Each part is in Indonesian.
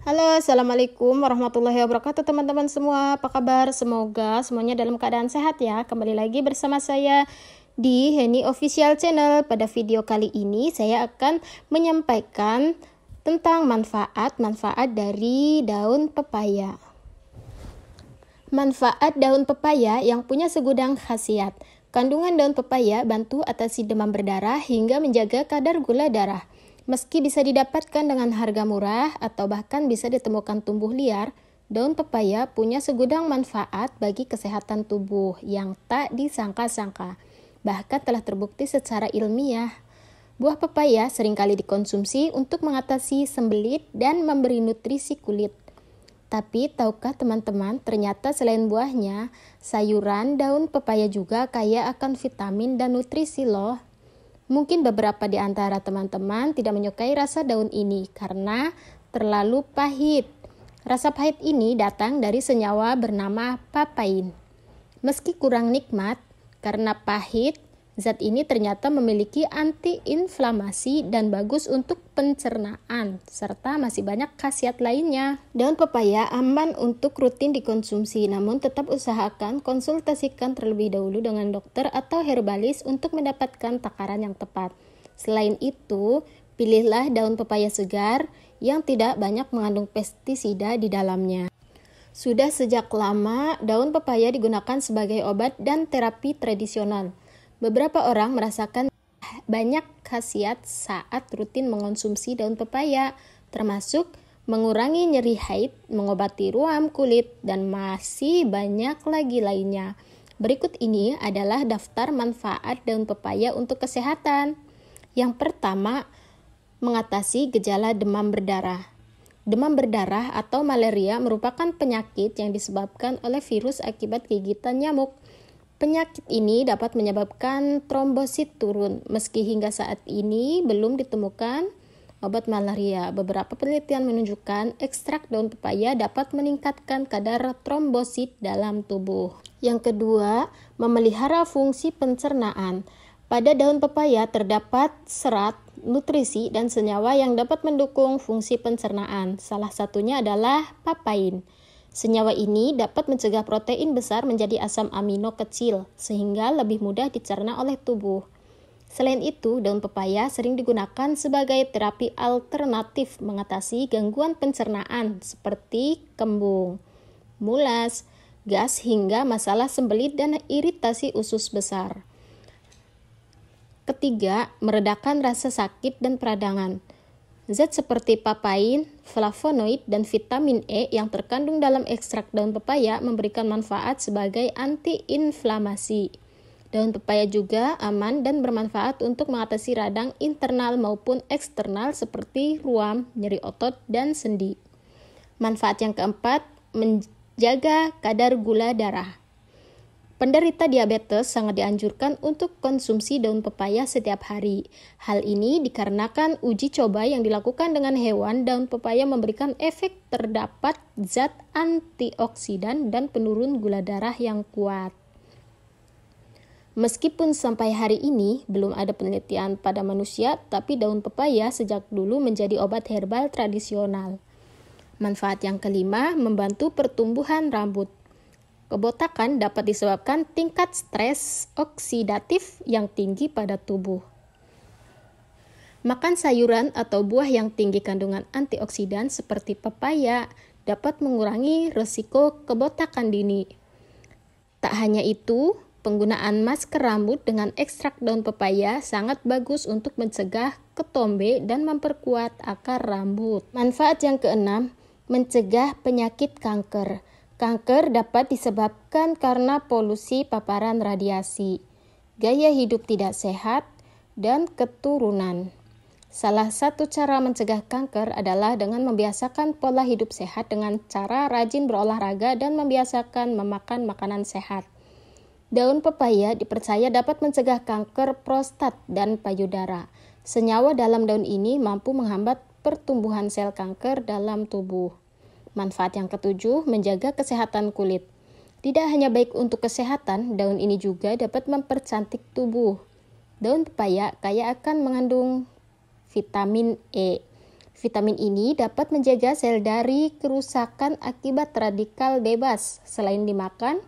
Halo, Assalamualaikum warahmatullahi wabarakatuh teman-teman semua. Apa kabar? Semoga semuanya dalam keadaan sehat ya. Kembali lagi bersama saya di Heni Official Channel. Pada video kali ini saya akan menyampaikan tentang manfaat-manfaat dari daun pepaya. Manfaat daun pepaya yang punya segudang khasiat. Kandungan daun pepaya bantu atasi demam berdarah hingga menjaga kadar gula darah. Meski bisa didapatkan dengan harga murah atau bahkan bisa ditemukan tumbuh liar, daun pepaya punya segudang manfaat bagi kesehatan tubuh yang tak disangka-sangka. Bahkan telah terbukti secara ilmiah. Buah pepaya seringkali dikonsumsi untuk mengatasi sembelit dan memberi nutrisi kulit. Tapi tahukah teman-teman, ternyata selain buahnya, sayuran daun pepaya juga kaya akan vitamin dan nutrisi loh. Mungkin beberapa di antara teman-teman tidak menyukai rasa daun ini karena terlalu pahit. Rasa pahit ini datang dari senyawa bernama papain. Meski kurang nikmat, karena pahit, zat ini ternyata memiliki anti-inflamasi dan bagus untuk pencernaan, serta masih banyak khasiat lainnya. Daun pepaya aman untuk rutin dikonsumsi, namun tetap usahakan konsultasikan terlebih dahulu dengan dokter atau herbalis untuk mendapatkan takaran yang tepat. Selain itu, pilihlah daun pepaya segar yang tidak banyak mengandung pestisida di dalamnya. Sudah sejak lama, daun pepaya digunakan sebagai obat dan terapi tradisional. Beberapa orang merasakan banyak khasiat saat rutin mengonsumsi daun pepaya, termasuk mengurangi nyeri haid, mengobati ruam kulit, dan masih banyak lagi lainnya. Berikut ini adalah daftar manfaat daun pepaya untuk kesehatan. Yang pertama, mengatasi gejala demam berdarah. Demam berdarah atau malaria merupakan penyakit yang disebabkan oleh virus akibat gigitan nyamuk. Penyakit ini dapat menyebabkan trombosit turun. Meski hingga saat ini belum ditemukan obat malaria, beberapa penelitian menunjukkan ekstrak daun pepaya dapat meningkatkan kadar trombosit dalam tubuh. Yang kedua, memelihara fungsi pencernaan. Pada daun pepaya terdapat serat, nutrisi, dan senyawa yang dapat mendukung fungsi pencernaan. Salah satunya adalah papain. Senyawa ini dapat mencegah protein besar menjadi asam amino kecil, sehingga lebih mudah dicerna oleh tubuh. Selain itu, daun pepaya sering digunakan sebagai terapi alternatif mengatasi gangguan pencernaan seperti kembung, mulas, gas, hingga masalah sembelit dan iritasi usus besar. Ketiga, meredakan rasa sakit dan peradangan. Zat seperti papain, flavonoid, dan vitamin E yang terkandung dalam ekstrak daun pepaya memberikan manfaat sebagai anti-inflamasi. Daun pepaya juga aman dan bermanfaat untuk mengatasi radang internal maupun eksternal seperti ruam, nyeri otot, dan sendi. Manfaat yang keempat, menjaga kadar gula darah. Penderita diabetes sangat dianjurkan untuk konsumsi daun pepaya setiap hari. Hal ini dikarenakan uji coba yang dilakukan dengan hewan, daun pepaya memberikan efek terdapat zat antioksidan dan penurun gula darah yang kuat. Meskipun sampai hari ini belum ada penelitian pada manusia, tapi daun pepaya sejak dulu menjadi obat herbal tradisional. Manfaat yang kelima, membantu pertumbuhan rambut. Kebotakan dapat disebabkan tingkat stres oksidatif yang tinggi pada tubuh. Makan sayuran atau buah yang tinggi kandungan antioksidan seperti pepaya dapat mengurangi risiko kebotakan dini. Tak hanya itu, penggunaan masker rambut dengan ekstrak daun pepaya sangat bagus untuk mencegah ketombe dan memperkuat akar rambut. Manfaat yang keenam, mencegah penyakit kanker. Kanker dapat disebabkan karena polusi paparan radiasi, gaya hidup tidak sehat, dan keturunan. Salah satu cara mencegah kanker adalah dengan membiasakan pola hidup sehat dengan cara rajin berolahraga dan membiasakan memakan makanan sehat. Daun pepaya dipercaya dapat mencegah kanker prostat dan payudara. Senyawa dalam daun ini mampu menghambat pertumbuhan sel kanker dalam tubuh. Manfaat yang ketujuh, menjaga kesehatan kulit. Tidak hanya baik untuk kesehatan, daun ini juga dapat mempercantik tubuh. Daun pepaya kaya akan mengandung vitamin E. Vitamin ini dapat menjaga sel dari kerusakan akibat radikal bebas. Selain dimakan,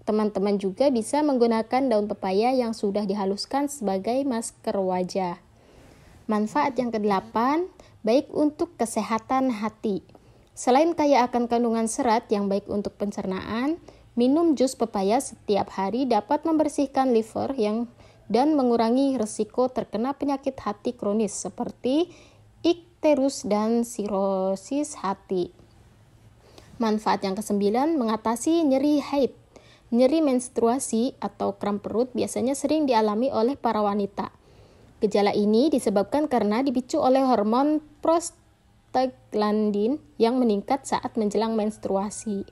teman-teman juga bisa menggunakan daun pepaya yang sudah dihaluskan sebagai masker wajah. Manfaat yang ke-8, baik untuk kesehatan hati. Selain kaya akan kandungan serat yang baik untuk pencernaan, minum jus pepaya setiap hari dapat membersihkan liver dan mengurangi risiko terkena penyakit hati kronis seperti ikterus dan sirosis hati. Manfaat yang ke-9, mengatasi nyeri haid. Nyeri menstruasi atau kram perut biasanya sering dialami oleh para wanita. Gejala ini disebabkan karena dipicu oleh hormon prostaglandin yang meningkat saat menjelang menstruasi.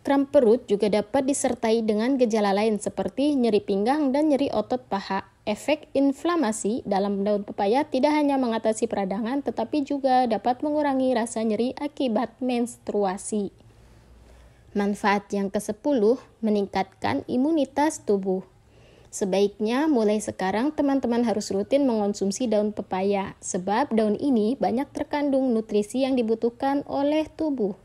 Kram perut juga dapat disertai dengan gejala lain seperti nyeri pinggang dan nyeri otot paha. Efek inflamasi dalam daun pepaya tidak hanya mengatasi peradangan, tetapi juga dapat mengurangi rasa nyeri akibat menstruasi. Manfaat yang ke-10, meningkatkan imunitas tubuh. Sebaiknya mulai sekarang teman-teman harus rutin mengonsumsi daun pepaya, sebab daun ini banyak terkandung nutrisi yang dibutuhkan oleh tubuh.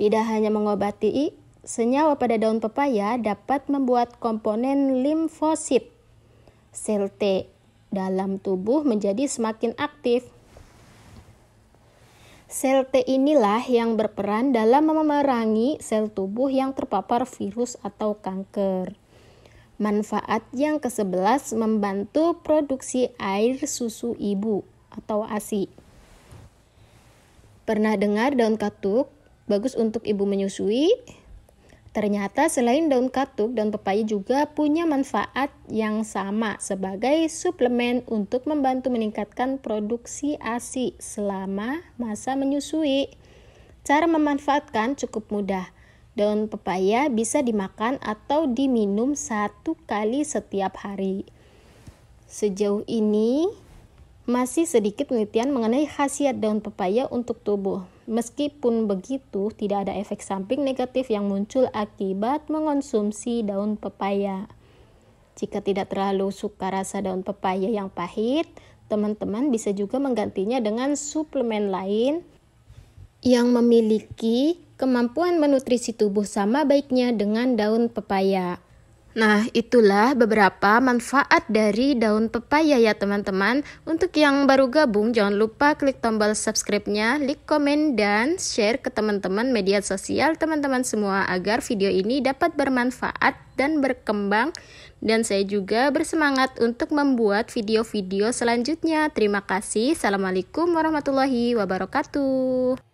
Tidak hanya mengobati, senyawa pada daun pepaya dapat membuat komponen limfosit sel T dalam tubuh menjadi semakin aktif. Sel T inilah yang berperan dalam memerangi sel tubuh yang terpapar virus atau kanker. Manfaat yang ke-11, membantu produksi air susu ibu atau ASI. Pernah dengar daun katuk bagus untuk ibu menyusui? Ternyata selain daun katuk, daun pepaya juga punya manfaat yang sama sebagai suplemen untuk membantu meningkatkan produksi ASI selama masa menyusui. Cara memanfaatkan cukup mudah. Daun pepaya bisa dimakan atau diminum 1 kali setiap hari. Sejauh ini masih sedikit penelitian mengenai khasiat daun pepaya untuk tubuh. Meskipun begitu, tidak ada efek samping negatif yang muncul akibat mengonsumsi daun pepaya. Jika tidak terlalu suka rasa daun pepaya yang pahit, teman-teman bisa juga menggantinya dengan suplemen lain yang memiliki kemampuan menutrisi tubuh sama baiknya dengan daun pepaya. Nah, itulah beberapa manfaat dari daun pepaya ya teman-teman. Untuk yang baru gabung, jangan lupa klik tombol subscribe-nya, like, komen, dan share ke teman-teman media sosial teman-teman semua agar video ini dapat bermanfaat dan berkembang. Dan saya juga bersemangat untuk membuat video-video selanjutnya. Terima kasih. Assalamualaikum warahmatullahi wabarakatuh.